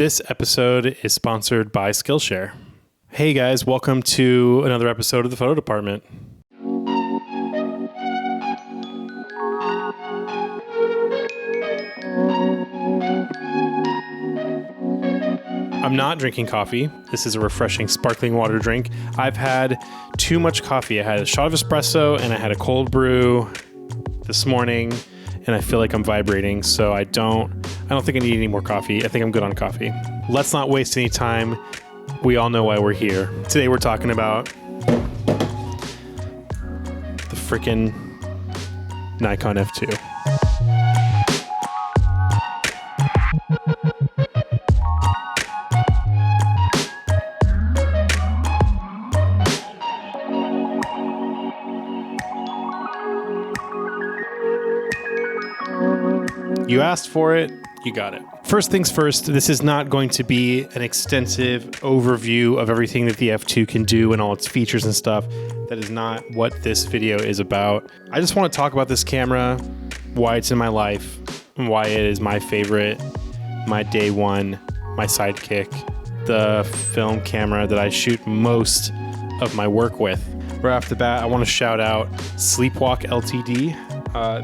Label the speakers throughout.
Speaker 1: This episode is sponsored by Skillshare. Hey guys, welcome to another episode of the Photo Department. I'm not drinking coffee. This is a refreshing sparkling water drink. I've had too much coffee. I had a shot of espresso and I had a cold brew this morning, and I feel like I'm vibrating, so I don't think I need any more coffee. I think I'm good on coffee. Let's not waste any time. We all know why we're here. Today we're talking about the freaking Nikon F2. You asked for it, you got it. First things first, this is not going to be an extensive overview of everything that the F2 can do and all its features and stuff. That is not what this video is about. I just want to talk about this camera, why it's in my life, and why it is my favorite, my day one, my sidekick, the film camera that I shoot most of my work with. Right off the bat, I want to shout out Sleepwalk LTD.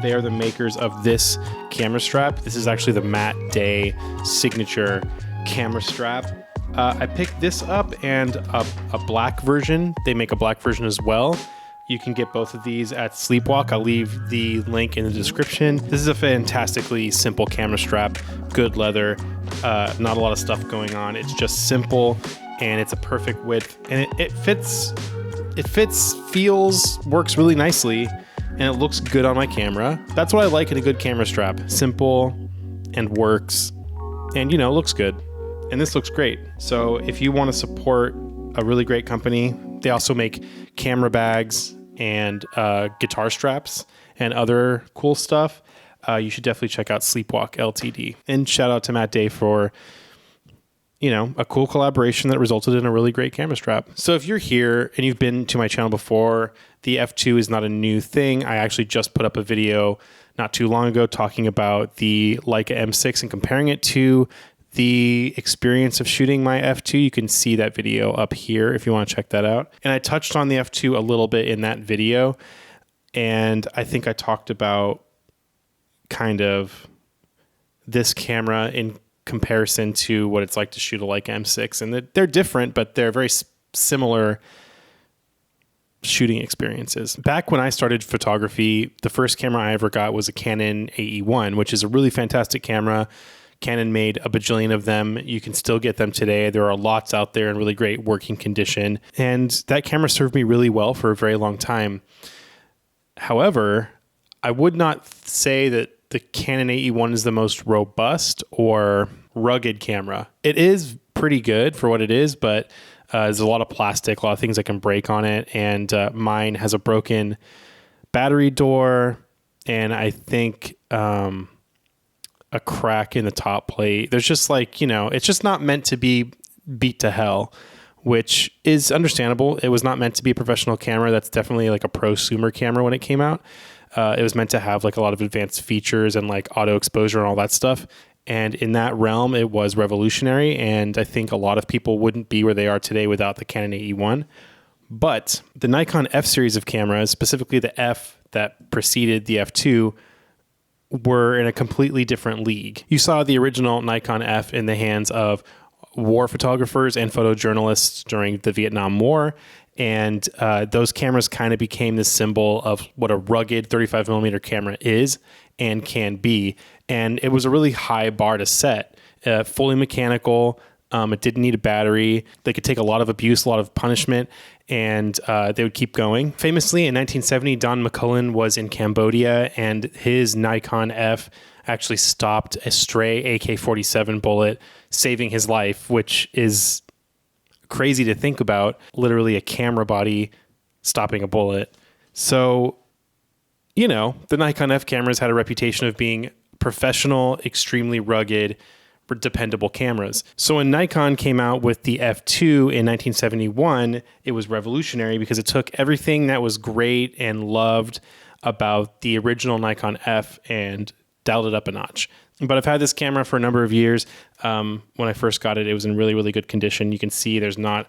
Speaker 1: They are the makers of this camera strap. This is actually the Matt Day signature camera strap. I picked this up and a black version. They make a black version as well. You can get both of these at Sleepwalk. I'll leave the link in the description. This is a fantastically simple camera strap, good leather, not a lot of stuff going on. It's just simple and it's a perfect width, and it fits, feels, works really nicely. And it looks good on my camera. That's what I like in a good camera strap. Simple and works and, looks good. And this looks great. So if you want to support a really great company, they also make camera bags and guitar straps and other cool stuff. You should definitely check out Sleepwalk LTD. And shout out to Matt Day for, a cool collaboration that resulted in a really great camera strap. So if you're here and you've been to my channel before, the F2 is not a new thing. I actually just put up a video not too long ago talking about the Leica M6 and comparing it to the experience of shooting my F2. You can see that video up here if you want to check that out. And I touched on the F2 a little bit in that video. And I think I talked about kind of this camera in comparison to what it's like to shoot a Leica M6. And they're different, but they're very similar shooting experiences. Back when I started photography, the first camera I ever got was a Canon AE1, which is a really fantastic camera. Canon made a bajillion of them. You can still get them today. There are lots out there in really great working condition. And that camera served me really well for a very long time. However, I would not say that the Canon AE1 is the most robust or rugged camera. It is pretty good for what it is, but there's a lot of plastic, a lot of things that can break on it. And mine has a broken battery door and I think a crack in the top plate. There's just it's just not meant to be beat to hell, which is understandable. It was not meant to be a professional camera. That's definitely like a prosumer camera when it came out. It was meant to have like a lot of advanced features and like auto exposure and all that stuff. And in that realm, it was revolutionary. And I think a lot of people wouldn't be where they are today without the Canon AE1. But the Nikon F series of cameras, specifically the F that preceded the F2, were in a completely different league. You saw the original Nikon F in the hands of war photographers and photojournalists during the Vietnam War. And those cameras kind of became the symbol of what a rugged 35 millimeter camera is and can be. And it was a really high bar to set. Fully mechanical. It didn't need a battery. They could take a lot of abuse, a lot of punishment, and they would keep going. Famously, in 1970, Don McCullen was in Cambodia, and his Nikon F actually stopped a stray AK-47 bullet, saving his life, which is crazy to think about. Literally a camera body stopping a bullet. So, the Nikon F cameras had a reputation of being professional, extremely rugged, dependable cameras. So when Nikon came out with the F2 in 1971, it was revolutionary because it took everything that was great and loved about the original Nikon F and dialed it up a notch. But I've had this camera for a number of years. When I first got it, it was in really, really good condition. You can see there's not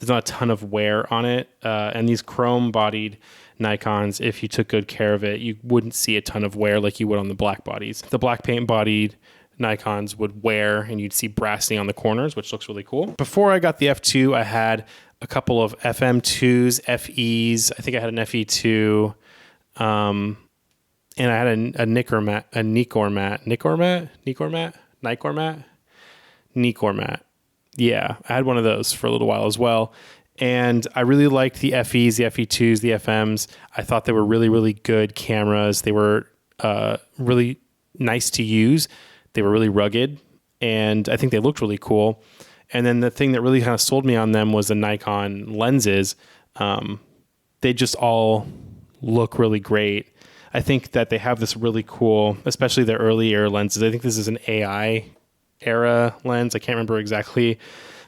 Speaker 1: a ton of wear on it. And these chrome-bodied Nikons, if you took good care of it, you wouldn't see a ton of wear like you would on the black bodies. The black paint-bodied Nikons would wear, and you'd see brassing on the corners, which looks really cool. Before I got the F2, I had a couple of FM2s, FEs. I think I had an FE2. And I had a nikkor mat. Yeah, I had one of those for a little while as well. And I really liked the FEs, the FE2s, the FMs. I thought they were really, really good cameras. They were really nice to use. They were really rugged, and I think they looked really cool. And then the thing that really kind of sold me on them was the Nikon lenses. They just all look really great. I think that they have this really cool, especially the earlier lenses. I think this is an AI era lens. I can't remember exactly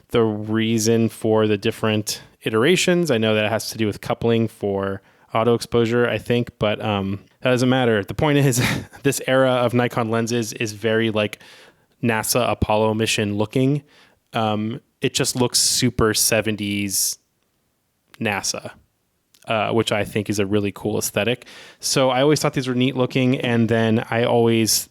Speaker 1: the reason for the different iterations. I know that it has to do with coupling for auto exposure, I think, but that doesn't matter. The point is this era of Nikon lenses is very like NASA Apollo mission looking. It just looks super 70s NASA. Which I think is a really cool aesthetic. So I always thought these were neat looking. And then I always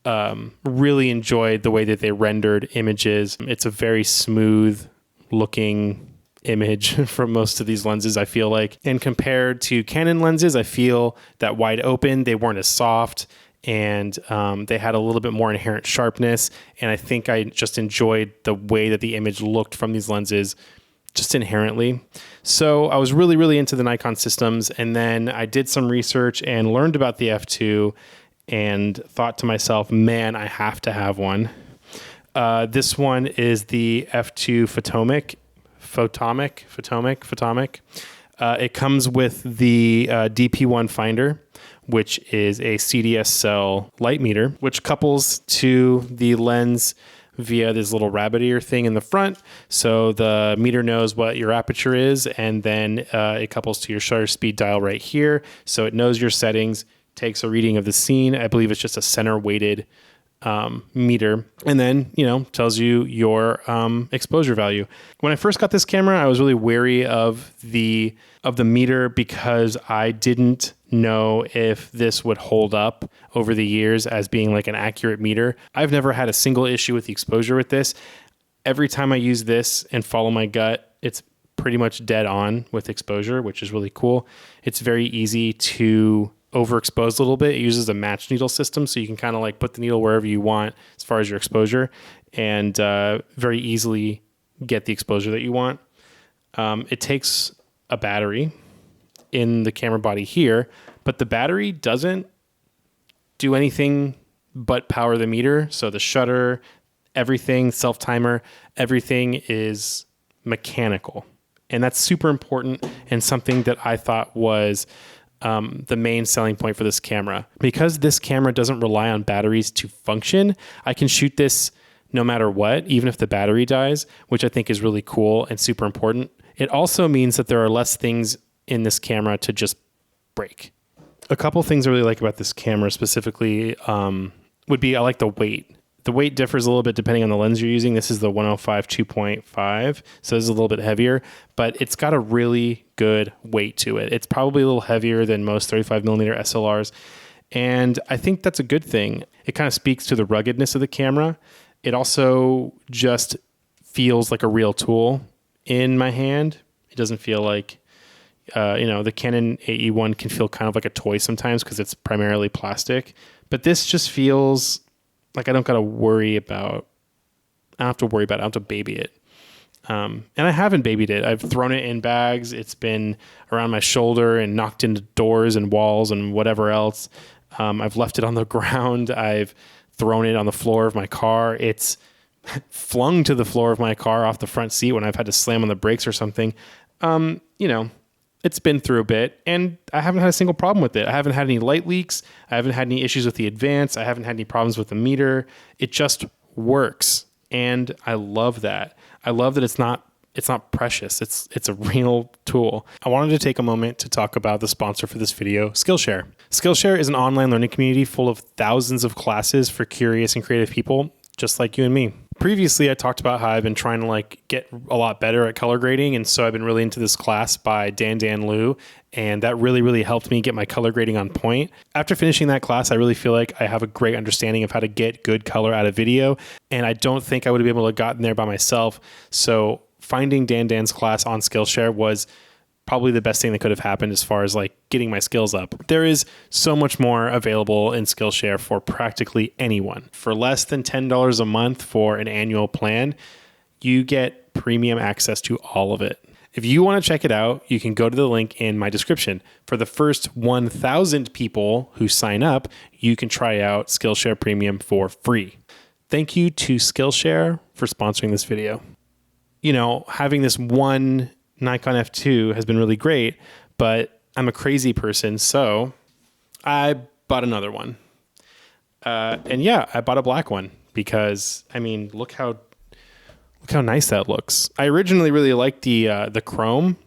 Speaker 1: really enjoyed the way that they rendered images. It's a very smooth looking image from most of these lenses, I feel like. And compared to Canon lenses, I feel that wide open, they weren't as soft, and they had a little bit more inherent sharpness. And I think I just enjoyed the way that the image looked from these lenses just inherently. So I was really, really into the Nikon systems. And then I did some research and learned about the F2 and thought to myself, man, I have to have one. This one is the F2 Photomic. It comes with the DP1 finder, which is a CDS cell light meter, which couples to the lens via this little rabbit ear thing in the front. So the meter knows what your aperture is, and then it couples to your shutter speed dial right here. So it knows your settings, takes a reading of the scene. I believe it's just a center weighted meter, and then, tells you your exposure value. When I first got this camera, I was really wary of the meter because I didn't know if this would hold up over the years as being like an accurate meter. I've never had a single issue with the exposure with this. Every time I use this and follow my gut, it's pretty much dead on with exposure, which is really cool. It's very easy to overexpose a little bit. It uses a match needle system, so you can kind of like put the needle wherever you want as far as your exposure, and very easily get the exposure that you want. It takes a battery in the camera body here, but the battery doesn't do anything but power the meter. So the shutter, everything, self-timer, everything is mechanical. And that's super important, and something that I thought was the main selling point for this camera. Because this camera doesn't rely on batteries to function, I can shoot this no matter what, even if the battery dies, which I think is really cool and super important. It also means that there are less things in this camera to just break. A couple things I really like about this camera specifically would be, I like the weight. The weight differs a little bit depending on the lens you're using. This is the 105 2.5, so this is a little bit heavier, but it's got a really good weight to it. It's probably a little heavier than most 35 millimeter SLRs, and I think that's a good thing. It kind of speaks to the ruggedness of the camera. It also just feels like a real tool in my hand. It doesn't feel like, the Canon AE1 can feel kind of like a toy sometimes because it's primarily plastic, but this just feels like I don't have to worry about it. I don't have to baby it. And I haven't babied it. I've thrown it in bags. It's been around my shoulder and knocked into doors and walls and whatever else. I've left it on the ground. I've thrown it on the floor of my car. It's flung to the floor of my car off the front seat when I've had to slam on the brakes or something. It's been through a bit, and I haven't had a single problem with it. I haven't had any light leaks. I haven't had any issues with the advance. I haven't had any problems with the meter. It just works, and I love that. I love that it's not it's not precious. It's a real tool. I wanted to take a moment to talk about the sponsor for this video, Skillshare. Skillshare is an online learning community full of thousands of classes for curious and creative people just like you and me. Previously, I talked about how I've been trying to like get a lot better at color grading. And so I've been really into this class by Dan Liu. And that really helped me get my color grading on point. After finishing that class, I really feel like I have a great understanding of how to get good color out of video. And I don't think I would have been able to have gotten there by myself. So finding Dan's class on Skillshare was probably the best thing that could have happened as far as like getting my skills up. There is so much more available in Skillshare for practically anyone. For less than $10 a month for an annual plan, you get premium access to all of it. If you want to check it out, you can go to the link in my description. For the first 1,000 people who sign up, you can try out Skillshare Premium for free. Thank you to Skillshare for sponsoring this video. You know, having this one Nikon F2 has been really great, but I'm a crazy person, so I bought another one. And yeah, I bought a black one because, I mean, look how nice that looks. I originally really liked the chrome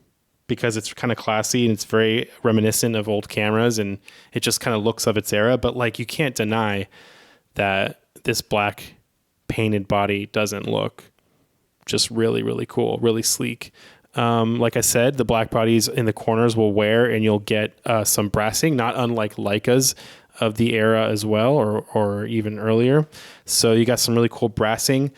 Speaker 1: because it's kind of classy and it's very reminiscent of old cameras and it just kind of looks of its era. But like, you can't deny that this black painted body doesn't look just really cool, really sleek. Like I said, the black bodies in the corners will wear and you'll get some brassing, not unlike Leicas of the era as well, or even earlier. So you got some really cool brassing.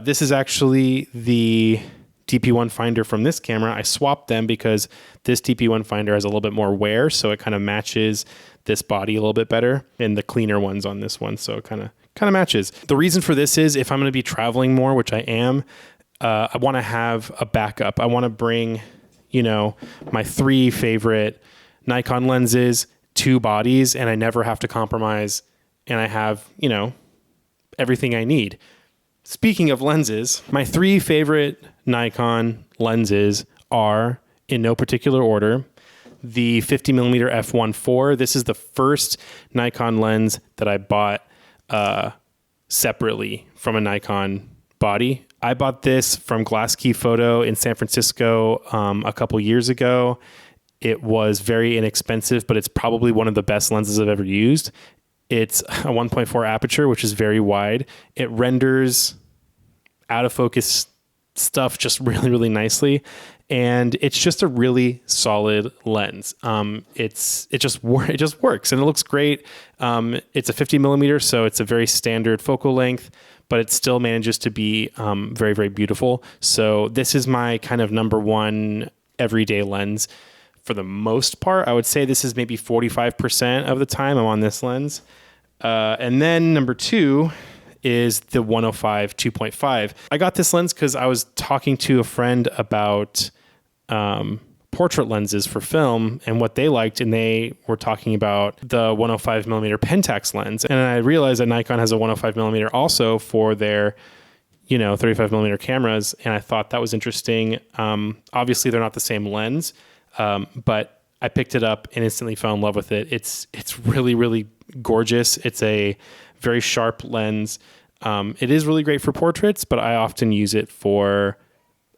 Speaker 1: This is actually the DP1 finder from this camera. I swapped them because this DP1 finder has a little bit more wear, so it kind of matches this body a little bit better, and the cleaner ones on this one, so it kind of matches. The reason for this is if I'm going to be traveling more, which I am, I want to have a backup. I want to bring, you know, my 3 favorite Nikon lenses, 2 bodies, and I never have to compromise. And I have, you know, everything I need. Speaking of lenses, my 3 favorite Nikon lenses are, in no particular order, the 50mm f1.4. This is the first Nikon lens that I bought separately from a Nikon body. I bought this from Glass Key Photo in San Francisco a couple years ago. It was very inexpensive, but it's probably one of the best lenses I've ever used. It's a 1.4 aperture, which is very wide. It renders out of focus stuff just really nicely. And it's just a really solid lens. It just works and it looks great. It's a 50mm, so it's a very standard focal length, but it still manages to be very beautiful. So this is my kind of number one everyday lens for the most part. I would say this is maybe 45% of the time I'm on this lens. And then number 2 is the 105 2.5. I got this lens because I was talking to a friend about portrait lenses for film and what they liked, and they were talking about the 105mm Pentax lens. And I realized that Nikon has a 105mm also for their, you know, 35mm cameras, and I thought that was interesting. Obviously, they're not the same lens, but I picked it up and instantly fell in love with it. It's really gorgeous. It's a very sharp lens. It is really great for portraits, but I often use it for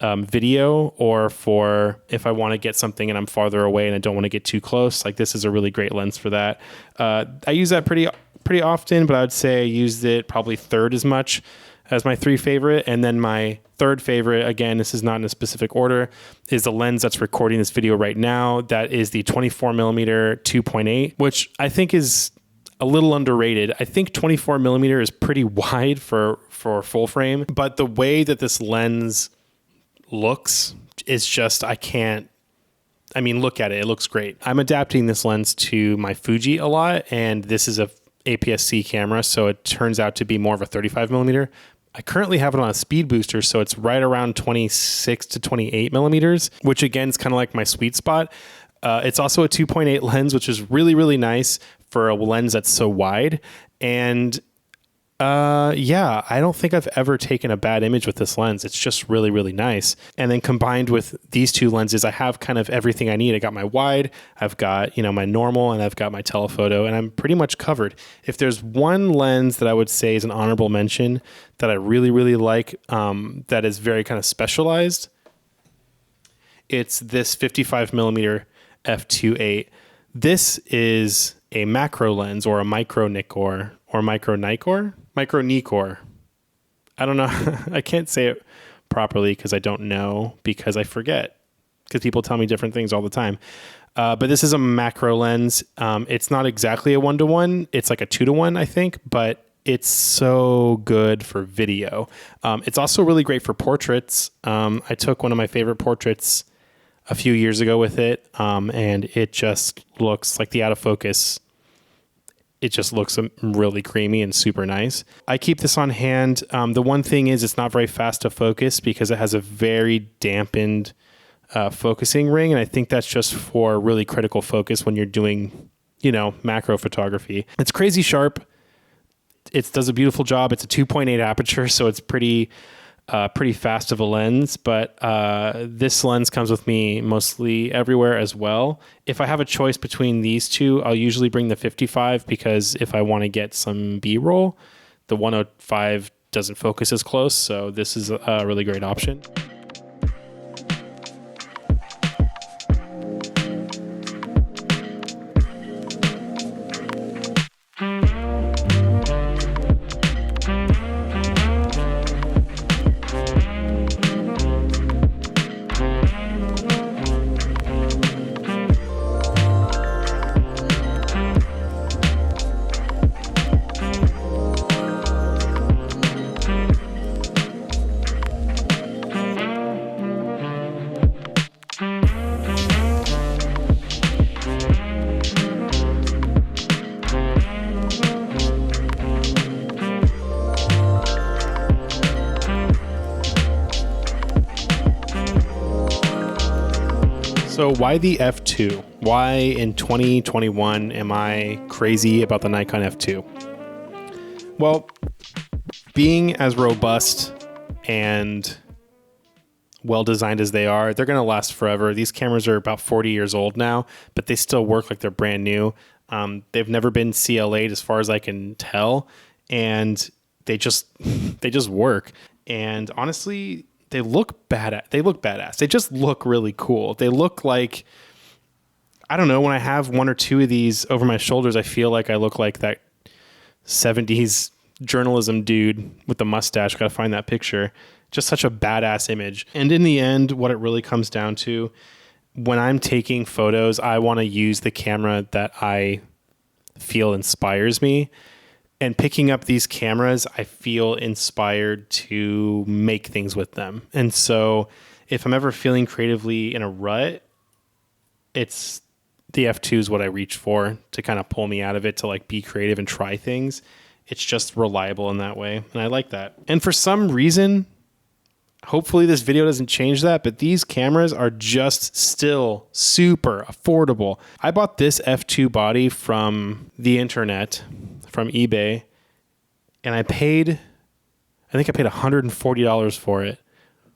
Speaker 1: video or for if I want to get something and I'm farther away and I don't want to get too close. Like, this is a really great lens for that. I use that pretty often, but I would say I used it probably third as much as my 3 favorite. And then my 3rd favorite, again, this is not in a specific order, is the lens that's recording this video right now. That is the 24mm 2.8, which I think is a little underrated. I think 24mm is pretty wide for full frame, but the way that this lens looks is just, look at it. It looks great. I'm adapting this lens to my Fuji a lot, and this is a APS-C camera, so it turns out to be more of a 35mm. I currently have it on a speed booster, so it's right around 26 to 28 millimeters, which again is kind of like my sweet spot. It's also a 2.8 lens, which is really nice for a lens that's so wide. And yeah, I don't think I've ever taken a bad image with this lens. It's just really nice. And then combined with these 2 lenses, I have kind of everything I need. I got my wide, I've got, you know, my normal, and I've got my telephoto, and I'm pretty much covered. If there's one lens that I would say is an honorable mention that I really like, that is very kind of specialized, It's this 55 millimeter f2.8. This is a macro lens or a micro nikkor or micro nikkor. I don't know. I can't say it properly because I don't know, because I forget, because people tell me different things all the time. But this is a macro lens. It's not exactly a 1-to-1. It's like a 2-to-1, I think, but it's so good for video. It's also really great for portraits. I took one of my favorite portraits a few years ago with it, and it just looks like the out of focus. It just looks really creamy and super nice. I keep this on hand. The one thing is it's not very fast to focus because it has a very dampened focusing ring. And I think that's just for really critical focus when you're doing, macro photography. It's crazy sharp. It does a beautiful job. It's a 2.8 aperture, so it's pretty fast of a lens, but this lens comes with me mostly everywhere as well. If I have a choice between these two, I'll usually bring the 55 because if I want to get some B-roll, the 105 doesn't focus as close, so this is a really great option. So why the F2? Why in 2021 am I crazy about the Nikon F2? Well, being as robust and well-designed as they are, they're going to last forever. These cameras are about 40 years old now, but they still work like they're brand new. They've never been CLA'd as far as I can tell, and they just work. And honestly, they look badass. They just look really cool. They look like, I don't know, when I have one or two of these over my shoulders, I feel like I look like that 70s journalism dude with the mustache. Got to find that picture. Just such a badass image. And in the end, what it really comes down to, when I'm taking photos, I want to use the camera that I feel inspires me. And picking up these cameras, I feel inspired to make things with them. And so if I'm ever feeling creatively in a rut, it's the F2 is what I reach for to kind of pull me out of it, to like be creative and try things. It's just reliable in that way. And I like that. And for some reason, hopefully this video doesn't change that, but these cameras are just still super affordable. I bought this F2 body from the internet, from eBay, and I think I paid $140 for it,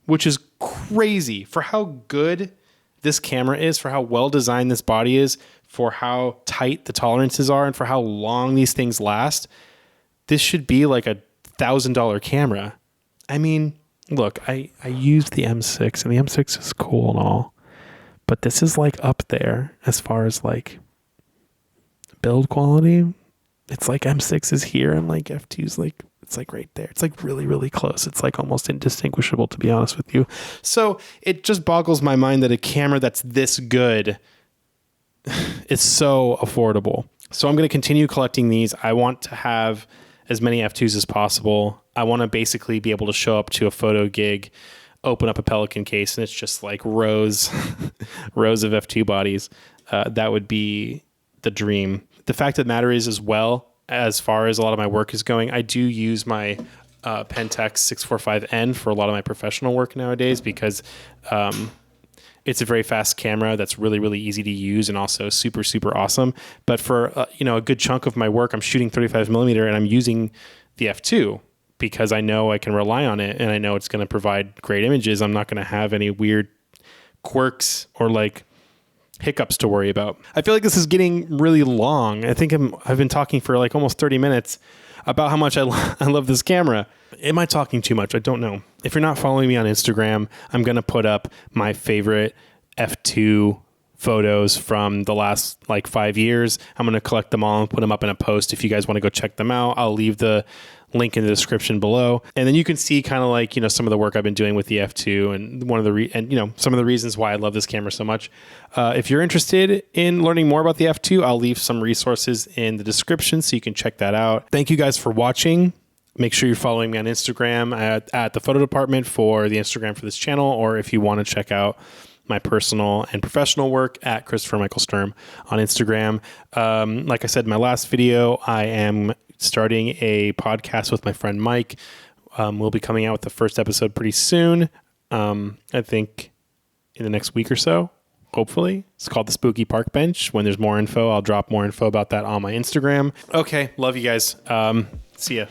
Speaker 1: which is crazy for how good this camera is, for how well designed this body is, for how tight the tolerances are, and for how long these things last. This should be like $1,000 camera. I mean, look, I used the M6, and the M6 is cool and all, but this is like up there as far as like build quality. It's like M6 is here and like F2's like, it's like right there. It's like really, really close. It's like almost indistinguishable, to be honest with you. So it just boggles my mind that a camera that's this good is so affordable. So I'm going to continue collecting these. I want to have as many F2s as possible. I want to basically be able to show up to a photo gig, open up a Pelican case, and it's just like rows of F2 bodies. That would be the dream. The fact of the matter is, as well, as far as a lot of my work is going, I do use my Pentax 645N for a lot of my professional work nowadays because it's a very fast camera that's really, really easy to use and also super, super awesome. But for a good chunk of my work, I'm shooting 35 millimeter and I'm using the F2 because I know I can rely on it and I know it's going to provide great images. I'm not going to have any weird quirks or like hiccups to worry about. I feel like this is getting really long. I think I've been talking for like almost 30 minutes about how much I love this camera. Am I talking too much? I don't know. If you're not following me on Instagram, I'm going to put up my favorite F2 photos from the last like 5 years. I'm going to collect them all and put them up in a post. If you guys want to go check them out, I'll leave the link in the description below. And then you can see kind of like, you know, some of the work I've been doing with the F2 and you know, some of the reasons why I love this camera so much. If you're interested in learning more about the F2, I'll leave some resources in the description so you can check that out. Thank you guys for watching. Make sure you're following me on Instagram at the photo department for the Instagram for this channel, or if you want to check out my personal and professional work at Christopher Michael Sturm on Instagram. Like I said in my last video, I am starting a podcast with my friend Mike. We'll be coming out with the first episode pretty soon. I think in the next week or so, hopefully. It's called The Spooky Park Bench. When there's more info, I'll drop more info about that on my Instagram. Okay, love you guys. See ya.